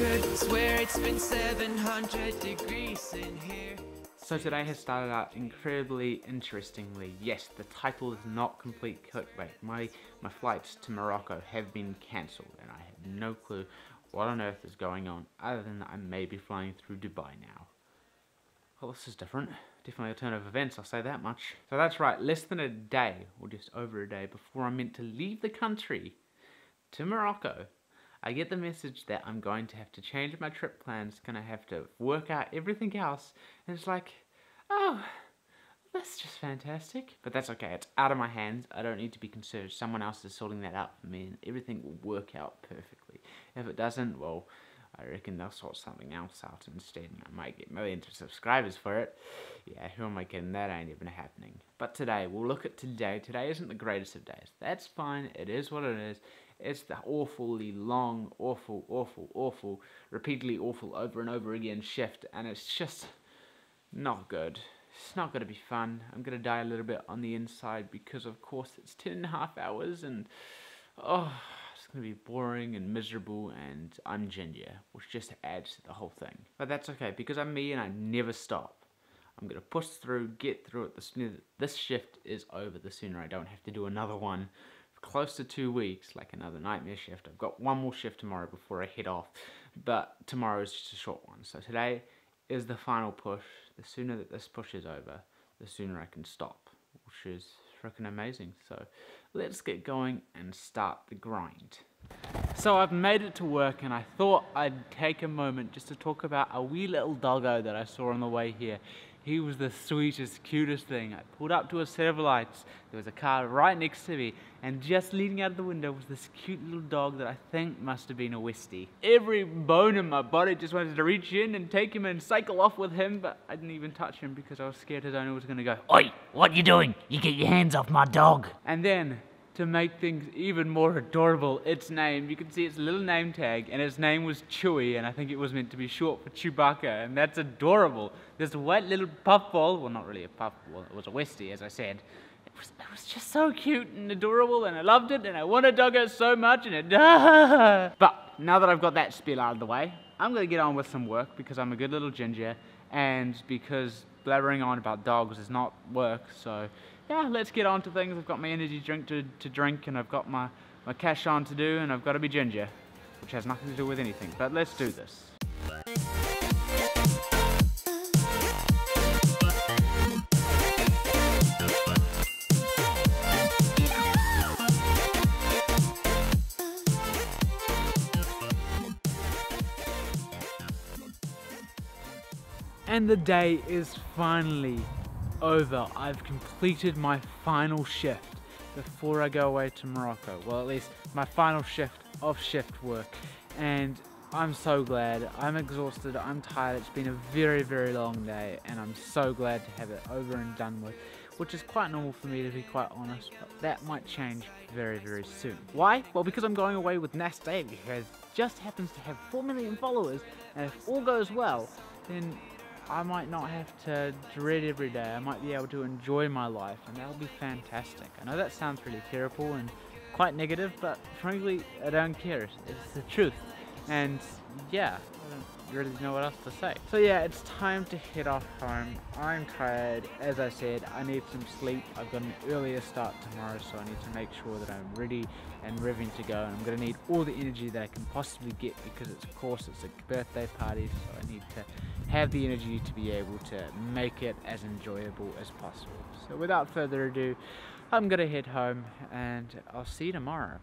could swear it's been 700 degrees in here. So today has started out incredibly interestingly. Yes, the title is not complete clickbait. My flights to Morocco have been cancelled and I have no clue what on earth is going on other than that I may be flying through Dubai now. Well, this is different. Definitely a turn of events, I'll say that much. So that's right, less than a day, or just over a day, before I'm meant to leave the country to Morocco, I get the message that I'm going to have to change my trip plans, gonna have to work out everything else, and it's like, oh, that's just fantastic. But that's okay, it's out of my hands, I don't need to be concerned, someone else is sorting that out for me, and everything will work out perfectly. If it doesn't, well, I reckon they'll sort something else out instead, and I might get millions of subscribers for it. Yeah, who am I kidding, that ain't even happening. But today, we'll look at today. Today isn't the greatest of days. That's fine, it is what it is. It's the awfully long, awful, repeatedly awful over and over again shift, and it's just not good. It's not going to be fun. I'm going to die a little bit on the inside because, of course, it's 10.5 hours, and oh, it's going to be boring and miserable, and I'm ginger, which just adds to the whole thing. But that's okay, because I'm me and I never stop. I'm going to push through, get through it. The sooner this shift is over, the sooner I don't have to do another one for close to 2 weeks, like another nightmare shift. I've got one more shift tomorrow before I head off, but tomorrow is just a short one. So today is the final push. The sooner that this push is over, the sooner I can stop, which is freaking amazing. So let's get going and start the grind. So I've made it to work, and I thought I'd take a moment just to talk about a wee little doggo that I saw on the way here. He was the sweetest, cutest thing. I pulled up to a set of lights, there was a car right next to me, and just leaning out of the window was this cute little dog that I think must have been a Westie. Every bone in my body just wanted to reach in and take him and cycle off with him, but I didn't even touch him because I was scared his owner was going to go, "Oi, what you doing? You get your hands off my dog." And then, to make things even more adorable, its name, you can see its little name tag, and its name was Chewy, and I think it was meant to be short for Chewbacca, and that's adorable. This white little puffball, well, not really a puffball, it was a Westie, as I said. It was just so cute and adorable, and I loved it, and I want a doggo so much, and it But now that I've got that spiel out of the way, I'm going to get on with some work, because I'm a good little ginger, and because blabbering on about dogs is not work, so yeah, let's get on to things. I've got my energy drink to drink, and I've got my cash on to do, and I've got to be ginger, which has nothing to do with anything, but let's do this. And the day is finally over. I've completed my final shift before I go away to Morocco. Well, at least my final shift of shift work. And I'm so glad. I'm exhausted, I'm tired. It's been a very, very long day, and I'm so glad to have it over and done with, which is quite normal for me, to be quite honest, but that might change very, very soon. Why? Well, because I'm going away with Nas Davey, who just happens to have 4 million followers, and if all goes well, then I might not have to dread every day. I might be able to enjoy my life, and that'll be fantastic. I know that sounds really terrible and quite negative, but frankly, I don't care. It's the truth. And yeah, I don't really know what else to say. So yeah, it's time to head off home. I'm tired. As I said, I need some sleep. I've got an earlier start tomorrow, so I need to make sure that I'm ready and revving to go. And I'm going to need all the energy that I can possibly get, because it's, of course, it's a birthday party, so I need to have the energy to be able to make it as enjoyable as possible. So without further ado, I'm going to head home, and I'll see you tomorrow.